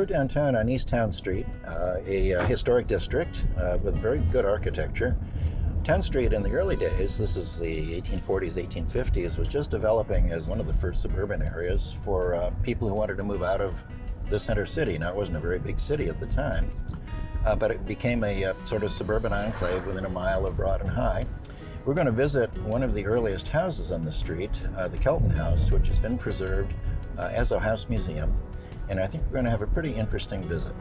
we're downtown on East Town Street, a historic district with very good architecture. Town Street in the early days, this is the 1840s, 1850s, was just developing as one of the first suburban areas for people who wanted to move out of the center city. Now, it wasn't a very big city at the time, but it became a sort of suburban enclave within a mile of Broad and High. We're going to visit one of the earliest houses on the street, the Kelton House, which has been preserved as a house museum, and I think we're going to have a pretty interesting visit.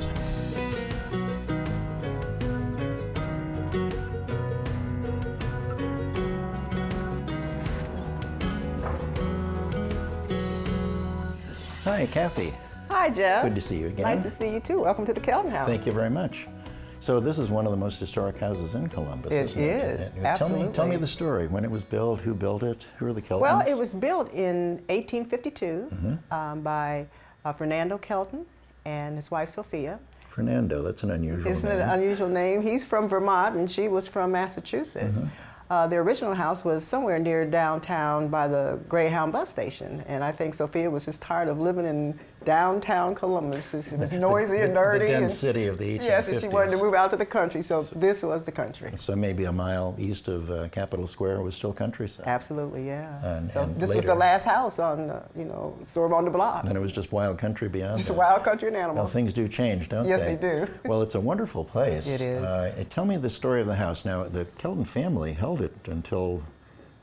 Hi, Kathy. Hi, Jeff. Good to see you again. Nice to see you too. Welcome to the Kelton House. Thank you very much. So this is one of the most historic houses in Columbus, It isn't it? is, absolutely. Tell me the story. When it was built, who built it, who are the Keltons? Well, it was built in 1852 by Fernando Kelton and his wife Sophia. Fernando, that's an unusual name. Isn't it an unusual name? He's from Vermont and she was from Massachusetts. The original house was somewhere near downtown by the Greyhound bus station, and I think Sophia was just tired of living in downtown Columbus. It was noisy and dirty. The dense city of the 1850s. Yes, and she wanted to move out to the country, so this was the country. So maybe a mile east of Capitol Square was still countryside. Absolutely, yeah. And This was later, the last house on, sort of on the block. And then it was just wild country beyond Just that. wild country and Well, animals. things do change, don't Yes, they? they do. Well, it's a wonderful place. It is. Tell me the story of the house. Now, the Kelton family held it until,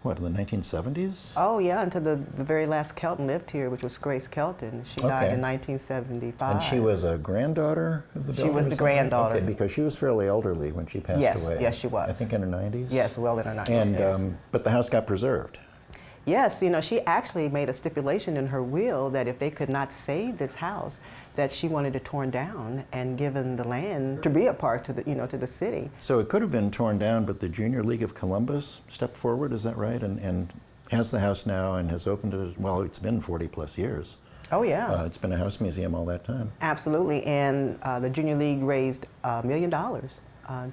what, in the 1970s? Oh, yeah, until the very last Kelton lived here, which was Grace Kelton. She died in 1975. And she was a granddaughter of the builder? She was or the something? granddaughter. Okay, because she was fairly elderly when she passed away. Yes, she was. I think in her 90s? Yes, well in her 90s. And, yes. but the house got preserved. Yes, she actually made a stipulation in her will that if they could not save this house, that she wanted it torn down and given the land to be a part to the, to the city. So it could have been torn down, but the Junior League of Columbus stepped forward, is that right? And has the house now and has opened it, well, it's been 40 plus years. Oh, yeah. It's been a house museum all that time. Absolutely, and the Junior League raised $1 million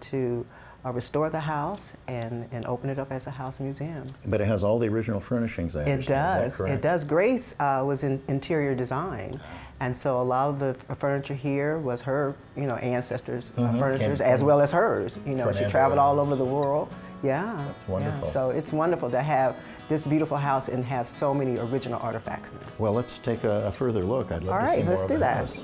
to restore the house and open it up as a house museum. But it has all the original furnishings, I understand. It does. Is that correct? It does. Grace was in interior design, and so a lot of the furniture here was her, ancestors' furniture, as well as hers. She traveled all over the world. Yeah. That's wonderful. Yeah. So it's wonderful to have this beautiful house and have so many original artifacts in it. Well, let's take a further look. I'd love All to see right, more let's of do the that. house.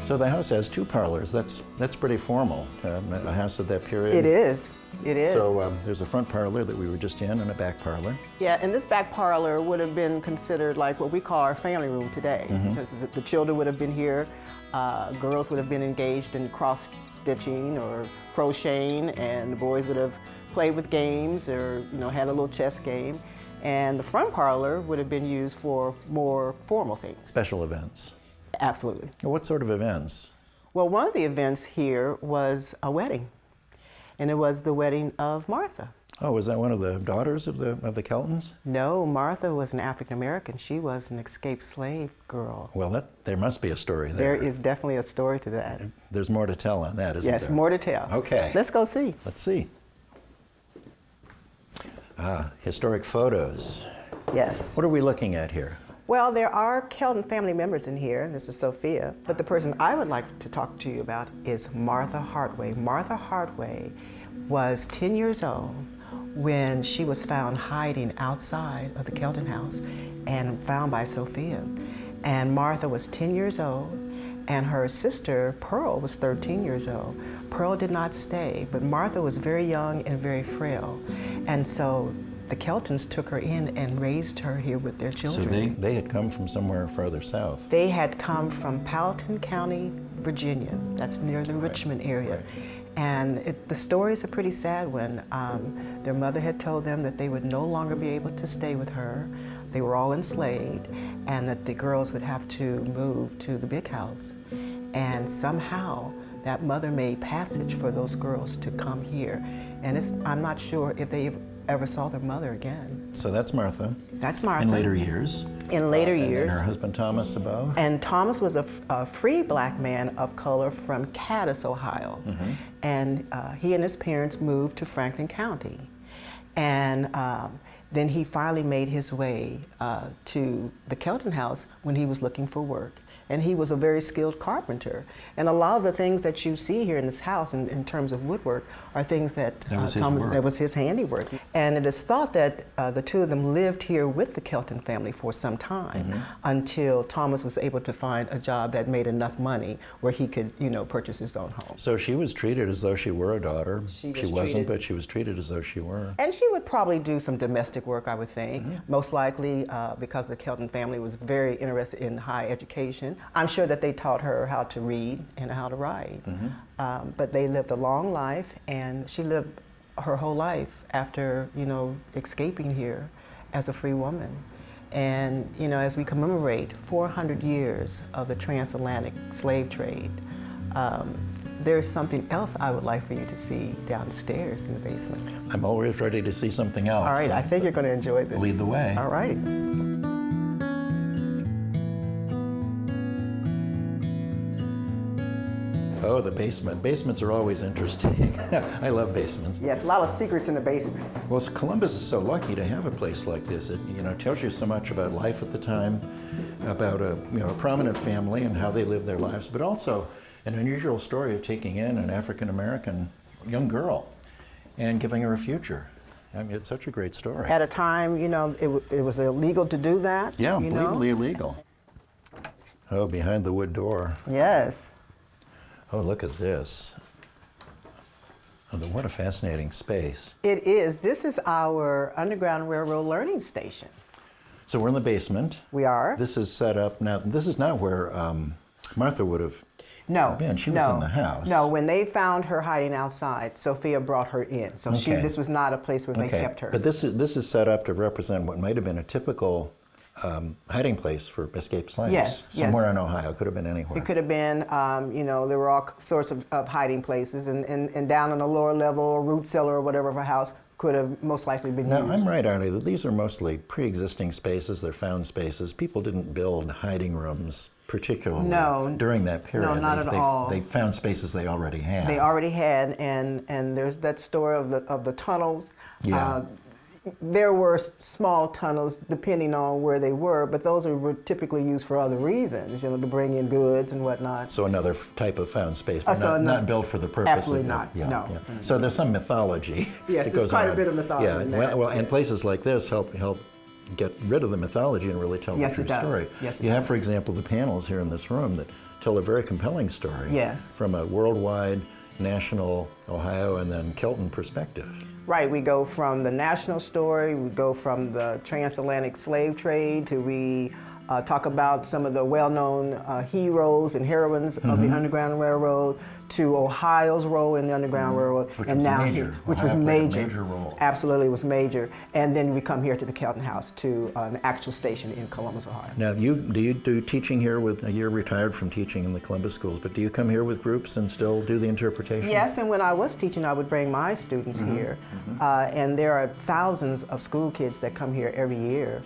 So the house has two parlors. That's pretty formal, a house of that period. It is. It is. So there's a front parlor that we were just in and a back parlor. Yeah, and this back parlor would have been considered like what we call our family room today, because the children would have been here, girls would have been engaged in cross-stitching or crocheting, and the boys would have played with games or had a little chess game. And the front parlor would have been used for more formal things. Special events. Absolutely. What sort of events? Well, one of the events here was a wedding, and it was the wedding of Martha. Oh, was that one of the daughters of the Keltons? No, Martha was an African American. She was an escaped slave girl. Well, there must be a story there. There is definitely a story to that. There's more to tell on that, isn't there? Yes, more to tell. Okay. Let's go see. Let's see. Historic photos. Yes. What are we looking at here? Well, there are Kelton family members in here. This is Sophia. But the person I would like to talk to you about is Martha Hartway. Martha Hartway was 10 years old when she was found hiding outside of the Kelton house and found by Sophia. And Martha was 10 years old, and her sister, Pearl, was 13 years old. Pearl did not stay, but Martha was very young and very frail. And so the Keltons took her in and raised her here with their children. So they had come from somewhere farther south. They had come from Powhatan County, Virginia. That's near the Richmond area. Right. And the story is a pretty sad one. Their mother had told them that they would no longer be able to stay with her. They were all enslaved, and that the girls would have to move to the big house. And somehow that mother made passage for those girls to come here. And I'm not sure if they ever saw their mother again. So that's Martha. That's Martha. In later years. In later years. And her husband Thomas above. And Thomas was a free black man of color from Cadiz, Ohio. And he and his parents moved to Franklin County. And then he finally made his way to the Kelton House when he was looking for work. And he was a very skilled carpenter. And a lot of the things that you see here in this house in terms of woodwork are things that that was his handiwork. And it is thought that the two of them lived here with the Kelton family for some time until Thomas was able to find a job that made enough money where he could, purchase his own home. So she was treated as though she were a daughter. She wasn't, but she was treated as though she were. And she would probably do some domestic work, I would think, most likely because the Kelton family was very interested in high education. I'm sure that they taught her how to read and how to write. But they lived a long life, and she lived her whole life after, escaping here as a free woman. And, as we commemorate 400 years of the transatlantic slave trade, there's something else I would like for you to see downstairs in the basement. I'm always ready to see something else. All right, I think you're going to enjoy this. Lead the way. All right. Oh, the basement. Basements are always interesting. I love basements. Yes, a lot of secrets in the basement. Well, Columbus is so lucky to have a place like this. It tells you so much about life at the time, about a prominent family and how they lived their lives, but also an unusual story of taking in an African-American young girl and giving her a future. I mean, it's such a great story. At a time, it was illegal to do that. Yeah, legally illegal. Oh, behind the wood door. Yes. Oh, look at this. Oh, what a fascinating space. It is. This is our Underground Railroad learning station. So we're in the basement. We are. This is set up now. This is not where Martha would have been. She was in the house. No, when they found her hiding outside, Sophia brought her in. So this was not a place where they kept her. But this is set up to represent what might have been a typical hiding place for escaped slaves. Yes. Somewhere in Ohio. Could have been anywhere. It could have been, there were all sorts of hiding places, and down on the lower level, or root cellar or whatever of a house could have most likely been used. Now, I'm right, Arnie, that these are mostly pre-existing spaces. They're found spaces. People didn't build hiding rooms particularly during that period. No, not at all. They found spaces they already had. They already had, and there's that story of the tunnels. Yeah. There were small tunnels depending on where they were, but those were typically used for other reasons, to bring in goods and whatnot. So another type of found space, but not built for the purpose absolutely of not. No. Yeah. So there's some mythology. Yes, there's quite a bit of mythology in there. Well, and places like this help get rid of the mythology and really tell the true story. Yes, you have, for example, the panels here in this room that tell a very compelling story. Yes. From a worldwide, national, Ohio, and then Kelton perspective. Right, we go from the national story, we go from the transatlantic slave trade to we talk about some of the well-known heroes and heroines of the Underground Railroad, to Ohio's role in the Underground Railroad, which was major. Which Ohio was played major. A major role. Absolutely, it was major. And then we come here to the Kelton House, to an actual station in Columbus, Ohio. Now, do you do teaching here you're retired from teaching in the Columbus schools, but do you come here with groups and still do the interpretation? Yes, and when I was teaching, I would bring my students here. And there are thousands of school kids that come here every year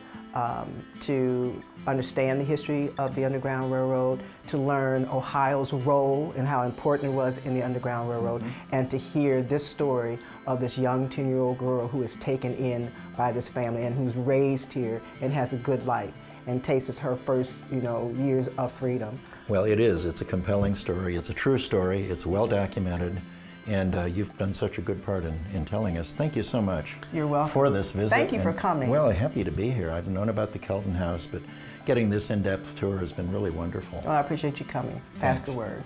to understand the history of the Underground Railroad, to learn Ohio's role and how important it was in the Underground Railroad, and to hear this story of this young 10-year-old girl who is taken in by this family and who's raised here and has a good life and tastes her first, years of freedom. Well, it is. It's a compelling story. It's a true story. It's well documented. And you've done such a good part in telling us. Thank you so much. You're welcome. For this visit. Thank you for coming. Well, happy to be here. I've known about the Kelton House, but getting this in-depth tour has been really wonderful. Well, I appreciate you coming. Pass the word.